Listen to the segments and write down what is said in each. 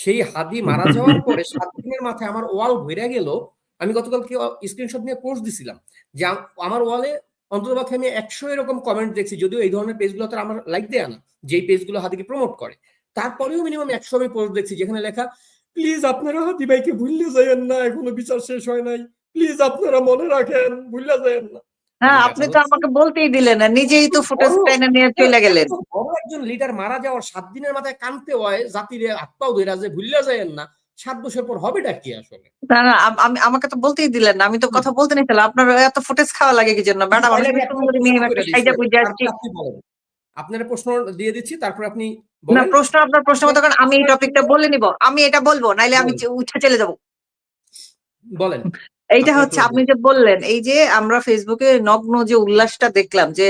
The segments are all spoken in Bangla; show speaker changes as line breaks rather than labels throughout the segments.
সেই হাদি মারা যাওয়ার পরে 7 দিনের মাথায় আমার ওয়াল ভইরা গেল। আমি গতকালকে স্ক্রিনশট নিয়ে পোস্ট দিছিলাম যে আমার ওয়ালে অন্ততপক্ষে আমি 100 এরকম কমেন্ট দেখছি, যদিও এই ধরনের পেজগুলো তো আমার লাইক দেয়া না, যেই পেজগুলো হাদিকে প্রমোট করে। তারপরেও মিনিমাম 100 আমি পোস্ট দেখছি যেখানে লেখা, প্লিজ আপনারা হাদি ভাইকে ভুললে যাইয়েন না, এখনো বিচার শেষ হয় নাই, প্লিজ আপনারা মনে রাখেন, ভুললে যাইয়েন না।
হ্যাঁ, আপনি তো আমাকে বলতেই দিলেন না, নিজেই তো ফুটেজ টেনে নিয়ে চলে গেলেন।
বড় একজন লিডার মারা যাওয়ার 7 দিনের মাথায় কানতে হয় জাতিরে হাত পাও ধইরা যে ভুললে যাইয়েন না, 7 বছর পর হবেটা কি আসলে?
না না, আমাকে তো বলতেই দিলেন না, আমি তো কথা বলতে নিছিলাম। আপনার এত ফুটেজ খাওয়া লাগে কি জন্য? ম্যাডাম, আমি সুন্দরী মেয়ে একটা সাইজা বুঝে আসছি।
আপনার প্রশ্ন দিয়ে দিচ্ছি, তারপর আপনি
না,
বলেন।
প্রশ্ন আপনার প্রশ্ন মতো, কারণ আমি এই টপিকটা বলে নিব, আমি এটা বলবো, নাইলে আমি উঠে চলে যাব।
বলেন।
এইটা হচ্ছে আপনি যে বললেন, এই যে আমরা ফেসবুকে নগ্ন যে উল্লাসটা দেখলাম যে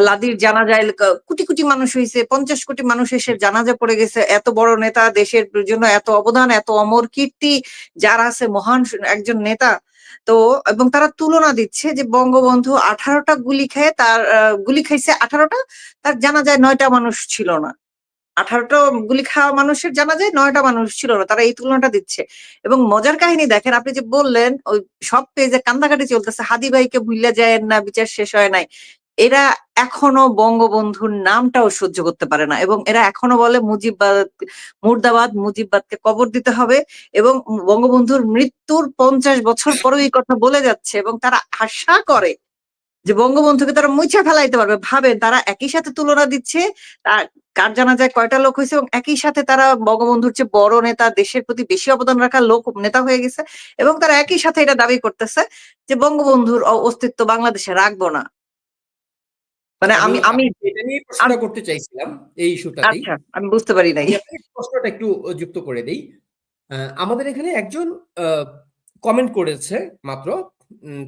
লাদির জানাজায় কোটি কোটি মানুষ হয়েছে, 50 কোটি মানুষ এসে জানাজা পড়ে গেছে, এত বড় নেতা, দেশের জন্য এত অবদান, এত অমর কীর্তি যার আছে, মহান একজন নেতা। তো এবং তারা তুলনা দিচ্ছে যে বঙ্গবন্ধু 18টা গুলি খেয়ে তার গুলি খাইছে 18টা, তার জানাজায় 9টা মানুষ ছিল না। 18টা গুলি খাওয়া মানুষের জানা যায়, 9টা মানুষ ছিল না। তারা এই তুলনাটা দিচ্ছে। এবং মজার কাহিনী দেখেন, আপনি যে বললেন ওই সব পেজে কান্দাকাটি চলতেছে, হাদি ভাইকে ভুইলা যায়েন না, বিচার শেষ হয় নাই। এরা এখনো বঙ্গবন্ধুর নামটাও সহ্য করতে পারে না, এবং এরা এখনো বলে মুজিববাদ মুর্দাবাদ, মুজিববাদকে কবর দিতে হবে। এবং বঙ্গবন্ধুর মৃত্যুর 50 বছর পরেও এই কথা বলে যাচ্ছে, এবং তারা আশা করে যে বঙ্গবন্ধুকে তারা মুছে ফেলাইতে পারবে। ভাবেন, তারা একই সাথে তুলনা দিচ্ছে কার জানাজায় কয়টা লোক হয়েছে, এবং একই সাথে তারা বঙ্গবন্ধুর চেয়ে বড় নেতা, দেশের প্রতি বেশি অবদান রাখা লোক নেতা হয়ে গেছে, এবং তারা একই সাথে এটা দাবি করতেছে যে বঙ্গবন্ধুর অস্তিত্ব বাংলাদেশে রাখবো না। মানে আমি আমি
এটা নিয়ে প্রশ্নটা করতে চাইছিলাম, এই ইস্যুটাতেই।
আচ্ছা, আমি বুঝতে পারি নাই।
প্রশ্নটা একটু যুক্ত করে দেই। আমাদের এখানে একজন কমেন্ট করেছে মাত্র,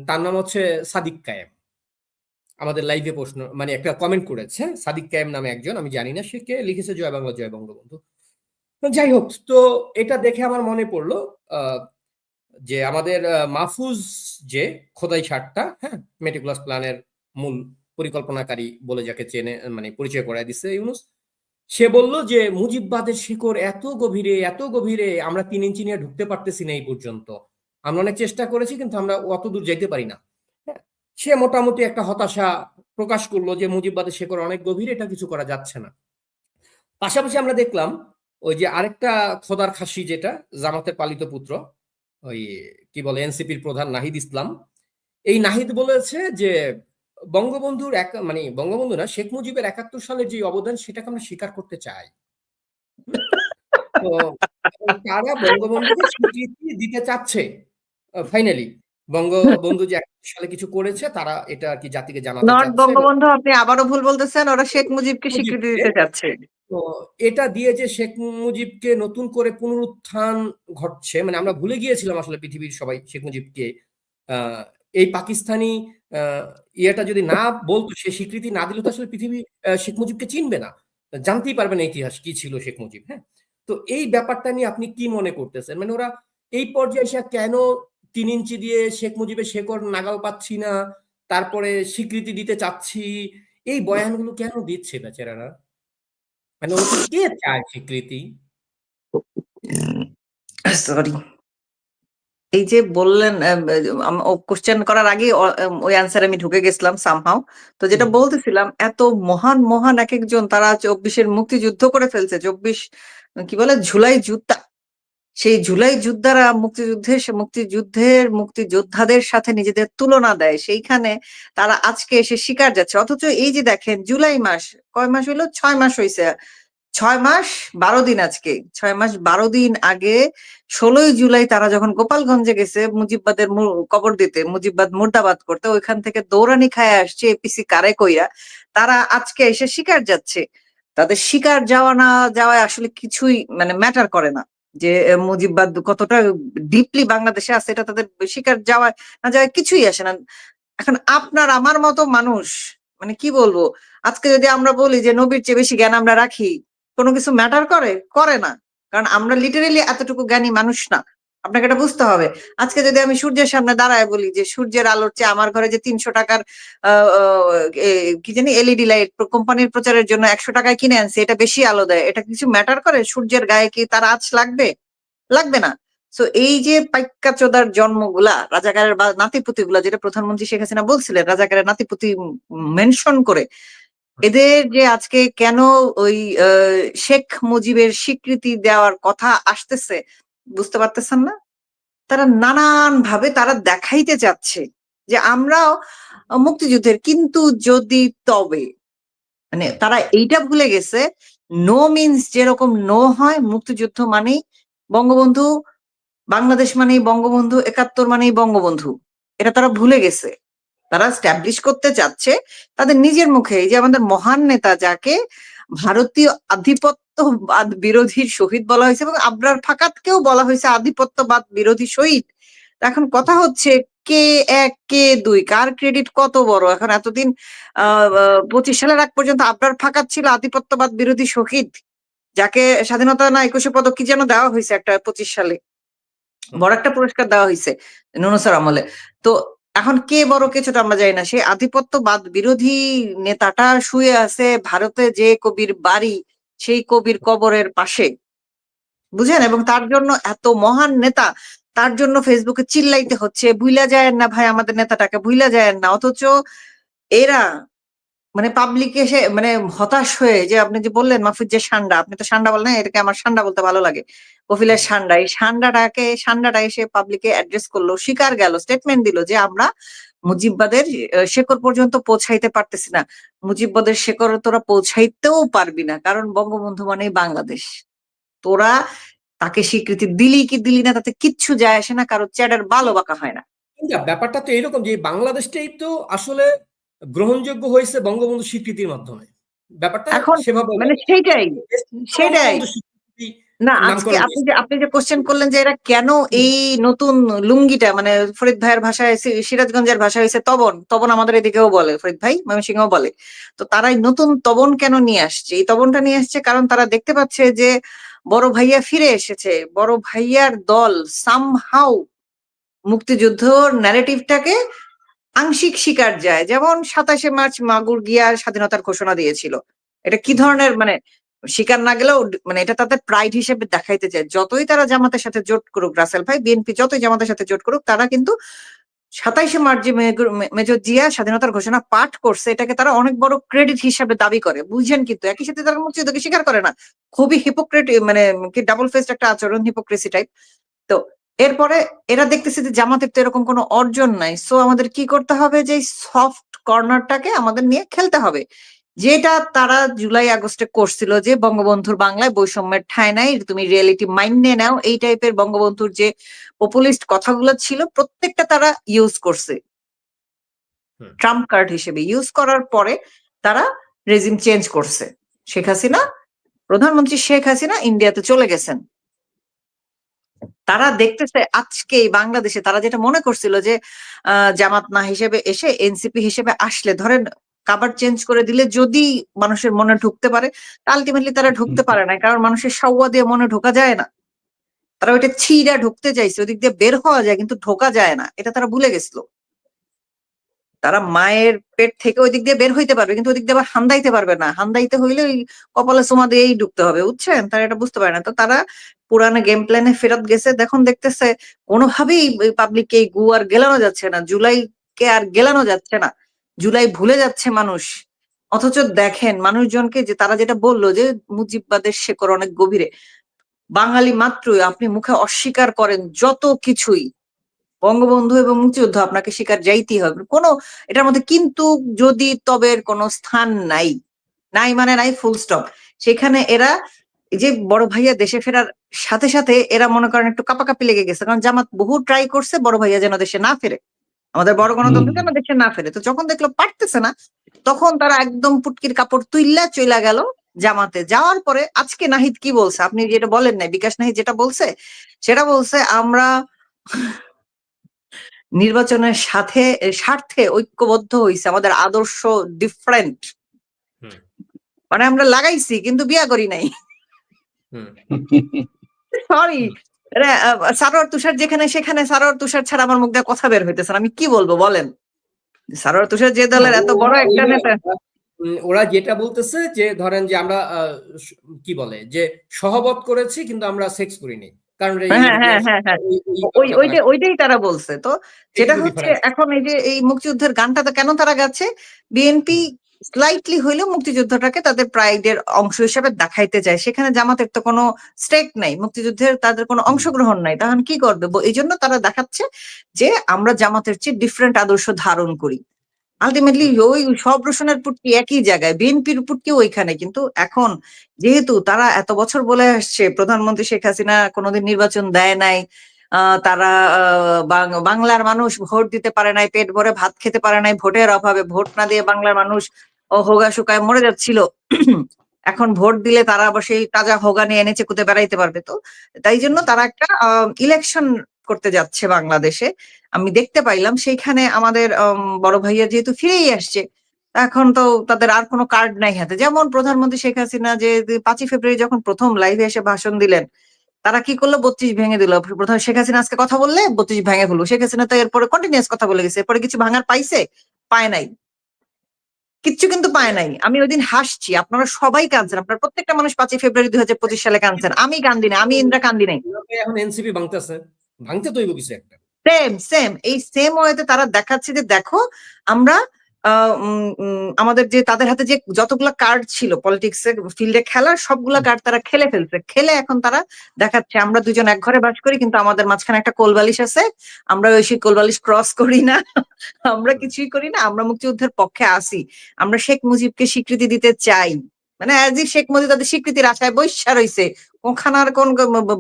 তার নাম হচ্ছে সাদিক কায়েম। আমাদের লাইভে প্রশ্ন মানে একটা কমেন্ট করেছে সাদিক কায়েম নামে একজন, আমি জানি না সে কে, লিখেছে জয় বাংলা জয় বঙ্গবন্ধু। যাই হোক, তো এটা দেখে আমার মনে পড়লো যে আমাদের মাহফুজ যে খোদাই সারটা, হ্যাঁ, মেটিকুলাস প্ল্যানের মূল পরিকল্পনাকারী বলে যাকে চেনে মানে পরিচয় করায় দিচ্ছে ইউনুস, সে বলল যে মুজিববাদের শিকড় এত গভীরে, এত গভীরে, আমরা 3 ইঞ্চি নিয়ে ঢুকতে পারতেছি না এই পর্যন্ত। আমরা অনেক চেষ্টা করেছি কিন্তু আমরা অত দূর যাইতে পারি না। হ্যাঁ, সে মোটামুটি একটা হতাশা প্রকাশ করলো যে মুজিববাদের শিকড় অনেক গভীরে, এটা কিছু করা যাচ্ছে না। পাশাপাশি আমরা দেখলাম ওই যে আরেকটা খোদার খাসি, যেটা জামাতের পালিত পুত্র, ওই কি বলে এনসিপির প্রধান নাহিদ ইসলাম, এই নাহিদ বলেছে যে বঙ্গবন্ধুর মানে বঙ্গবন্ধু না, শেখ মুজিবের 71 সালের যে অবদান সেটাকে আমরা স্বীকার করতে চাই। তো তারা বঙ্গবন্ধুকে স্বীকৃতি দিতে চাচ্ছে ফাইনালি। বঙ্গবন্ধু যে 71 সালে কিছু করেছে, তারা এটা আর কি জাতিকে জানাতে
নট
চাচ্ছে।
বঙ্গবন্ধু, আপনি আবারও ভুল বলতেছেন, ওরা শেখ মুজিবকে স্বীকৃতি দিতে চাচ্ছে।
তো এটা দিয়ে যে শেখ মুজিবকে নতুন করে পুনরুত্থান ঘটছে, মানে আমরা ভুলে গিয়েছিলাম আসলে পৃথিবীর সবাই শেখ মুজিবকে, এই পাকিস্তানি ইয়েটা যদি না বলতো, সে স্বীকৃতি না দিলে তো আসলে পৃথিবী শেখ মুজিবকে চিনবে না, জানতেই পারবে না ইতিহাস কি ছিল শেখ মুজিব। হ্যাঁ, তো এই ব্যাপারটা নিয়ে আপনি কি মনে করতেছেন? মানে ওরা এই পর্যায়ে এসে কেন 3 ইঞ্চি দিয়ে শেখ মুজিবের শেকড় নাগাল পাচ্ছি না, তারপরে স্বীকৃতি দিতে চাচ্ছি, এই বয়ানগুলো কেন দিচ্ছে বেচারারা? মানে ওকে কে চায় স্বীকৃতি?
সরি, এই যে বললেন কোশ্চেন করার আগে ওই অ্যান্সার আমি ঢুকে গেছিলাম সামহাও। তো যেটা বলতেছিলাম, এত মহান মহান এক একজন, তারা 24-এর মুক্তিযুদ্ধ করে ফেলছে, 24 কি বলে ঝুলাই যুদ্ধ, সেই ঝুলাই যোদ্ধারা মুক্তিযোদ্ধাদের সাথে নিজেদের তুলনা দেয়, সেইখানে তারা আজকে এসে শিকার যাচ্ছে। অথচ এই যে দেখেন, জুলাই মাস, কয় মাস হইলো, 6 মাস হয়েছে, 6 মাস 12 দিন, আজকে 6 মাস 12 দিন আগে 16ই জুলাই তারা যখন গোপালগঞ্জে গেছে মুজিববাদের কবর দিতে, মুজিববাদ মুর্দাবাদ করতে, ওইখান থেকে দৌড়ানি খায় আসছে এপিসি কারে কইরা, তারা আজকে এসে শিকার যাচ্ছে। তাদের শিকার যাওয়া না যাওয়ায় আসলে কিছুই মানে ম্যাটার করে না, যে মুজিববাদ কতটা ডিপলি বাংলাদেশে আছে, এটা তাদের শিকার যাওয়া না যাওয়ায় কিছুই আসে না। এখন আপনার আমার মতো মানুষ, মানে কি বলবো, আজকে যদি আমরা বলি যে নবীর চেয়ে বেশি জ্ঞান আমরা রাখি, কোনো কিছু ম্যাটার করে না, কারণ আমরা লিটারেলি এতটুকু জ্ঞানী মানুষ না। আপনাকে এটা বুঝতে হবে। আজকে যদি আমি সূর্যের সামনে দাঁড়ায় বলি যে সূর্যের আলোর চেয়ে আমার ঘরে যে ৩০০ টাকার কি জানি এলইডি লাইট কোম্পানির প্রচারের জন্য ১০০ টাকায় কিনে আনছি, এটা বেশি আলো দেয়, এটা কিছু ম্যাটার করে? সূর্যের গায়ে কি তার আঁচ লাগবে? লাগবে না। সো এই যে পাইক্কা চোদার জন্মগুলা, রাজাকারের বা নাতিপুতিগুলা, যেটা প্রধানমন্ত্রী শেখ হাসিনা বলছিলেন, রাজাকারের নাতিপুতি মেনশন করে, এদের যে আজকে কেন ওই শেখ মুজিবের স্বীকৃতি দেওয়ার কথা আসতেছে বুঝতে পারতেছেন না? তারা নানান ভাবে তারা দেখাইতে চাচ্ছে যে আমরাও মুক্তিযুদ্ধের, কিন্তু যদি তবে, মানে তারা এইটা ভুলে গেছে নো মিন্স যেরকম নো হয়, মুক্তিযুদ্ধ মানেই বঙ্গবন্ধু, বাংলাদেশ মানেই বঙ্গবন্ধু, ৭১ মানেই বঙ্গবন্ধু। এটা তারা ভুলে গেছে। তারা স্ট্যাবলিশ করতে চাচ্ছে তাদের নিজের মুখে, এই যে আমাদের মহান নেতা যাকে ভারতীয় আধিপত্যবাদ বিরোধীর শহীদ বলা হয়েছে এবং আবরার ফাকাতকেও বলা হয়েছে আধিপত্যবাদ বিরোধী শহীদ। এখন কথা হচ্ছে কে এক কে দুই, কার ক্রেডিট কত বড়? এখন এতদিন ২৫ সালের আগ পর্যন্ত আবরার ফাকাত ছিল আধিপত্যবাদ বিরোধী শহীদ, যাকে স্বাধীনতা না ২১ পদক কি যেন দেওয়া হয়েছে একটা ২৫ সালে, বড় একটা পুরস্কার দেওয়া হয়েছে নুনুসার আমলে। তো এখন কে বড় কে ছোট আমরা জানি না, সেই আধিপত্যবাদ বিরোধী নেতাটা শুয়ে আছে ভারতে যে কবির বাড়ি, সেই কবির কবরের পাশে, বুঝেন? এবং তার জন্য এত মহান নেতা, তার জন্য ফেসবুকে চিল্লাইতে হচ্ছে ভুইলা যায়েন না ভাই আমাদের নেতাটাকে, ভুইলা যায়েন না। অথচ এরা মানে পাবলিক এসে মানে হতাশ হয়ে, যে আপনি যে বললেন মাহফুজ যে সান্ডা, আপনি তো সান্ডা বলেন না, এটাকে আমার সান্ডা বলতে ভালো লাগে, কফিলের সান্ডা, এই সান্ডাটা এসে পাবলিকে অ্যাড্রেস করলো, স্বীকার গেল, স্টেটমেন্ট দিল যে আমরা মুজিববাদের শেকড় পর্যন্ত পৌঁছাইতে পারতেছি না। মুজিববাদের শেকড় তোরা পৌঁছাইতেও পারবি না, কারণ বঙ্গবন্ধু মানেই বাংলাদেশ। তোরা তাকে স্বীকৃতি দিলি কি দিলি না তাতে কিচ্ছু যায় আসে না, কারো চ্যাডার বালও বাঁকা হয় না।
ব্যাপারটা তো এরকম যে বাংলাদেশটাই তো আসলে গ্রহণযোগ্য হয়েছে বঙ্গবন্ধু স্বীকৃতির মাধ্যমে। ব্যাপারটা
এখন
সেভাবে
মানে সেটাই সেটাই
বঙ্গবন্ধু স্বীকৃতি
না, আজকে
নামকরণ
আপনি যে কোশ্চেন করলেন যে এরা কেন এই নতুন লুঙ্গিটা, মানে ফরিদ ভাইয়ের ভাষায় সিরাজগঞ্জের ভাষায় হয়েছে তবন, তবন আমাদের এদিকেও বলে, ফরিদ ভাই ময়মনসিংহ বলে। তো তারা এই নতুন তবন কেন নিয়ে আসছে? এই তবনটা নিয়ে আসছে কারণ তারা দেখতে পাচ্ছে যে বড় ভাইয়া ফিরে এসেছে, বড় ভাইয়ার দল সামহাউ মুক্তিযুদ্ধর ন্যারেটিভটাকে আংশিক স্বীকার যায়। যেমন ২৭শে মার্চ মাগুর গিয়া স্বাধীনতার ঘোষণা দিয়েছিল, এটা কি ধরনের মানে স্বীকার না গেলেও মানে এটা তাদের প্রাইড হিসেবে দেখাইতে চায়। যতই তারা জামাতের সাথে জোট করুক, রাসেল ভাই, বিএনপি যতই জামাতের সাথে জোট করুক, তারা কিন্তু ২৭শে মার্চ যে মেজর জিয়া স্বাধীনতার ঘোষণা পাঠ করছে, এটাকে তারা অনেক বড় ক্রেডিট হিসাবে দাবি করে, বুঝছেন? কিন্তু একই সাথে তারা মুক্তিযুদ্ধকে স্বীকার করে না। খুবই হিপোক্রেট, মানে কি ডাবল ফেসড একটা আচরণ, হিপোক্রেসি টাইপ। তো এরপরে এরা দেখতেছে যে জামাতের তো এরকম কোনো অর্জন নাই, সো আমাদের কি করতে হবে, যে সফট কর্নারটাকে আমাদের নিয়ে খেলতে হবে, যেটা তারা জুলাই আগস্টে করছিল, যে বঙ্গবন্ধুর বাংলায় বৈষম্যের ঠাঁই নাই, তুমি রিয়েলিটি মাইন্ডে নাও, এই টাইপের বঙ্গবন্ধুর যে পপুলিস্ট কথাগুলো ছিল প্রত্যেকটা তারা ইউজ করছে ট্রাম্প কার্ড হিসেবে। ইউজ করার পরে তারা রেজিম চেঞ্জ করছে। শেখ হাসিনা, প্রধানমন্ত্রী শেখ হাসিনা ইন্ডিয়াতে চলে গেছেন। তারা দেখতেছে আজকে বাংলাদেশে তারা যেটা মনে করছিল যে জামাত না হিসেবে এসে এনসিপি হিসেবে আসলে, ধরেন কাবার চেঞ্জ করে দিলে যদি মানুষের মনে ঢুকতে পারে, আলটিমেটলি তারা ঢুকতে পারে না, কারণ মানুষের সাওয়া দিয়ে মনে ঢোকা যায় না। তারা ওইটা ছিঁড়া ঢুকতে চাইছে, ওদিক দিয়ে বের হওয়া যায় কিন্তু ঢোকা যায় না, এটা তারা ভুলে গেছিল। তারা মায়ের পেট থেকে ওই দিক দিয়ে বের হইতে পারবে, কিন্তু ওই দিক দিয়ে আবার হান্দাইতে পারবে না। হান্দাইতে হইলে ওই কপালে সোমা দিয়েই ঢুকতে হবে, বুঝছেন? তারা এটা বুঝতে পারে না। তো তারা পুরানো গেম প্ল্যানে ফেরত গেছে। দেখুন দেখতেছে কোনোভাবেই পাবলিককে এই গু আর গেলানো যাচ্ছে না, জুলাইকে আর গেলানো যাচ্ছে না, জুলাই ভুলে যাচ্ছে মানুষ। অথচ দেখেন মানুষজনকে, যে তারা যেটা বললো যে মুজিববাদের শেকড় অনেক গভীরে, বাঙালি মাত্রই আপনি মুখে অস্বীকার করেন যত কিছুই, বঙ্গবন্ধু এবং মুক্তিযুদ্ধ আপনাকে স্বীকার যাইতেই হবে। কোনো এটার মধ্যে কিন্তু যদি তবের কোনো স্থান নাই, নাই মানে নাই, ফুল স্টপ। সেখানে এরা এই যে বড় ভাইয়া দেশে ফেরার সাথে সাথে এরা মনে করেন একটু কাপাকাপি লেগে গেছে, কারণ জামাত বহু ট্রাই করছে বড় ভাইয়া যেন দেশে না ফেরে, আমাদের বড় গণতন্ত্র যেন দেশে না ফেরে। তো যখন দেখলো পারতেছে না, তখন তারা একদম পুটকির কাপড় তুইল্লা চইলা গেল জামাতে। যাওয়ার পরে আজকে নাহিদ কি বলছে, আপনি যেটা বলেন নাই, বিকাশ নাহিদ যেটা বলছে সেটা বলছে আমরা নির্বাচনের সাথে স্বার্থে ঐক্যবদ্ধ হইছে, আমাদের আদর্শ ডিফারেন্ট, মানে আমরা লাগাইছি কিন্তু বিয়া করি নাই। সরি, সারোয়ার তুষার যেখানে সেখানে সারোয়ার তুষার ছাড়া আমার মুখ দিয়ে কথা বের হইতেছে না। আমি কি বলবো বলেন? সারোয়ার তুষার যে
না,
দলের এত বড়
ওরা
একটা নেতা।
ওরা যেটা বলতেছে যে ধরেন যে আমরা কি বলে যে সহবত করেছি কিন্তু আমরা সেক্স করিনি, কারণ
হ্যাঁ হ্যাঁ হ্যাঁ হ্যাঁ,
এই কথাটা তারা
ওইটাই তারা বলছে। তো যেটা
এইটুকু
হচ্ছে
ডিফারেন্স।
এখন এই যে এই মুক্তিযুদ্ধের গানটাতে কেন তারা গাচ্ছে, বিএনপি স্লাইটলি হইলেও মুক্তিযুদ্ধটাকে তাদের প্রাইডের অংশ হিসেবে দেখাইতে চায়। সেখানে জামাতের তো কোনো স্টেক নাই, মুক্তিযুদ্ধের তাদের কোনো অংশগ্রহণ নাই, তখন কি করবে? এই জন্য তারা দেখাচ্ছে যে আমরা জামাতের চেয়ে ডিফারেন্ট আদর্শ ধারণ করি। আলটিমেটলি ওই সব রোশনের পুটকি একই জায়গায়, বিএনপির পুটকি ওইখানে। কিন্তু এখন যেহেতু তারা এত বছর বলে আসছে প্রধানমন্ত্রী শেখ হাসিনা কোনোদিন নির্বাচন দেয় নাই, তারা বাংলার মানুষ ভোট দিতে পারে নাই, পেট ভরে ভাত খেতে পারে নাই, ভোটের অভাবে ভোট না দিয়ে বাংলার মানুষ হোগা শুকায় মরে যাচ্ছিল। এখন ভোট দিলে তারা আবার সেই তাজা হোগা নিয়ে এনে চেকুতে বেড়াইতে পারবে। তো তাই জন্য তারা একটা ইলেকশন করতে যাচ্ছে বাংলাদেশে। আমি দেখতে পাইলাম সেইখানে আমাদের বড় ভাইয়া যেহেতু ফিরেই আসছে, এখন তো তাদের আর কোনো কার্ড নাই হাতে। যেমন প্রধানমন্ত্রী শেখ হাসিনা যে 5ই ফেব্রুয়ারি যখন প্রথম লাইভে এসে ভাষণ দিলেন, তারা কি করলো? 32 ভেঙে দিল। প্রধান শেখ হাসিনা আজকে কথা বললে 32 ভেঙে ফেললো। শেখ হাসিনা তো এরপরে কন্টিনিউয়াস কথা বলে গেছে, এরপরে কিছু ভাঙার পাইছে? পায় নাই, কিচ্ছু কিন্তু পায় নাই। আমি ওই দিন হাসছি, আপনারা সবাই কাঁদছেন, আপনার প্রত্যেকটা মানুষ 5ই ফেব্রুয়ারি 2025 সালে কাঁদছেন। আমি কান্দি না, আমি ইন্দ্রা কান্দি নাই।
এখন এনসিপি ভাঙতেছে, ভাঙতে তো হইব কিছু একটা।
সেম সেম এই সেম ওয়েতে তারা দেখাচ্ছে যে দেখো আমরা আমাদের যে তাদের হাতে যে যতগুলা কার্ড ছিল পলিটিক্স এর ফিল্ডে খেলার, সবগুলা কার্ড তারা খেলে ফেলছে। খেলে এখন তারা দেখাচ্ছে আমরা দুজন এক ঘরে বাস করি, কিন্তু আমাদের মাঝখানে একটা কোলবালিশ আছে, আমরা ওই সেই কোলবালিশ ক্রস করি না, আমরা কিছুই করি না, আমরা মুক্তিযুদ্ধের পক্ষে আসি, আমরা শেখ মুজিবকে স্বীকৃতি দিতে চাই। মানে অ্যাজ ইফ শেখ মুজিব তাদের স্বীকৃতির আশায় বৈশা রইছে। ওখানার কোন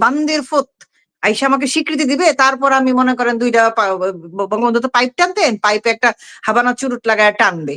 বান্দির ফুত আইসা আমাকে স্বীকৃতি দিবে, তারপর আমি মনে করেন দুইটা বঙ্গবন্ধু তো পাইপ টানতেন, পাইপে একটা হাবানা চুরুট লাগায় টানবে।